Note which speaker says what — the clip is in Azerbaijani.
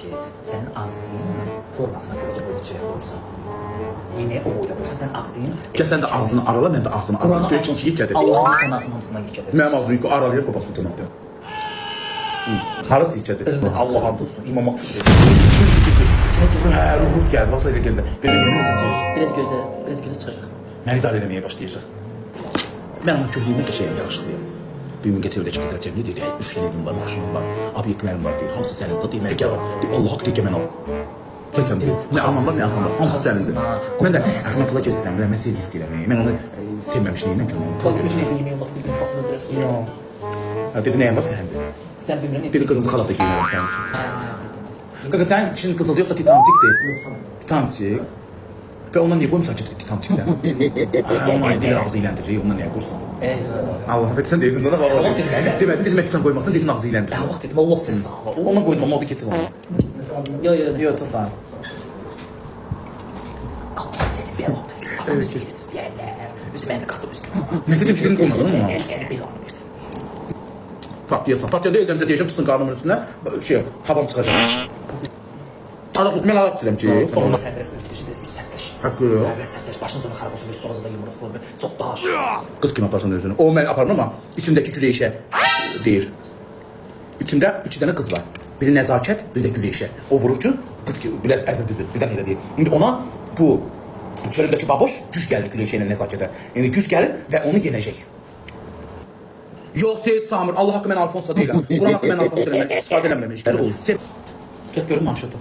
Speaker 1: ki, sənin ağzının formasına görə də böyle cürə olursa, yeməyə o boyda olursa, sən ağzını...
Speaker 2: Gəl sən də ağzını arala, mən də ağzını arala. Gör ki, yiyik gədir.
Speaker 1: Allah'ın sən ağzının hamısından yiyik gədir.
Speaker 2: Mənim ağzını yiyik, aralayır, kopasını tırnaqdır. Harası yiyik gədir?
Speaker 1: Allah hamd olsun, İmam Hakkı sözü.
Speaker 2: İçin sikirdi.
Speaker 1: İçinə gözlə.
Speaker 2: Hə, ruhuz gəldi, baxsa elə gəldi. Belə yemin edəcək.
Speaker 1: Biraz gözlə çıxacaq.
Speaker 2: Məni idarə eləməyə başlayacaq. Mən onun köhlüyümə qəşəyim yaraşıqlıyım. Bir gün geçirdeki güzel cemli dedi, 3 evim var, maşınım var, obyektlerim var deyir, hamısı sənin, deyir, mənə gəl var, deyir, Allah haqq deyir ki, mən al. Təkəm deyir, nə anam var, nə anam var, hamısı sənindir. Mən də əxmə pula gez istəyirəm, mən sevgi istəyirəm, mən onu sevməmiş neyinəm ki, onu
Speaker 1: Bak üçün yemeğin olması bir fasını ödürəsin.
Speaker 2: Yox. Dedi, nəyəm var sənindir?
Speaker 1: Sən bilmirəm.
Speaker 2: Dedi, qırmızı xalat da giyinərəm sənin üçün. Qaqa, sənin için qızıldı yoxsa titanicikdir? Titanicik. Və ondan niyə qoymuşsan ki, titaniciklər? Onun aynı dili ağzı iləndirir, ondan niyə qoyursan? Allah'ım, sən deyirsin, ona bağlı. Demədim, titan qoymazsan, deyirsin ağzı iləndirir.
Speaker 1: Ya vaxt dedim, Allah seni sağ ol.
Speaker 2: Ona qoydum, ama o da keçib onu.
Speaker 1: Yo,
Speaker 2: tut lan.
Speaker 1: Allah seni bir anı versin. Allah seni verirsiniz yerler. Özü beni katım üstüne.
Speaker 2: Ne dedim ki, qoymadın mı?
Speaker 1: Allah seni bir anı versin.
Speaker 2: Partiyasın. Partiyada edəmsə deyəcəm, çıxsın qarnımın üstünə, havam çıxacaq. Araq mən araq istəyirəm ki.
Speaker 1: Oğlum sən biraz ötürüşün, biraz sərtləş.
Speaker 2: Haqqı yox.
Speaker 1: Biraz sərtləş, başınıza da xarab olsun, bir stolazı da yumruq vurur, çox daha aşıq.
Speaker 2: Qız kimi aparsan özünü. O mən aparım ama içimdəki Güleyşə deyir. İçimdə 3 dənə qız var. Biri nəzakət, biri də Güleyşə. O vurur ki, qız ki, biraz əzəl qızı, birdən elə deyir. İndi ona bu çölümdəki baboş güc gəldi Güleyşə ilə nəzakətə. İndi güc gəlir və onu yenəcək. Yox, Seyid Samir, Allah haqqı mən Alfonso deyiləm. Quran haqqı mən Alfonso deyiləm. İstifadə eləmirəm işlər olur. Get görüm manşatı.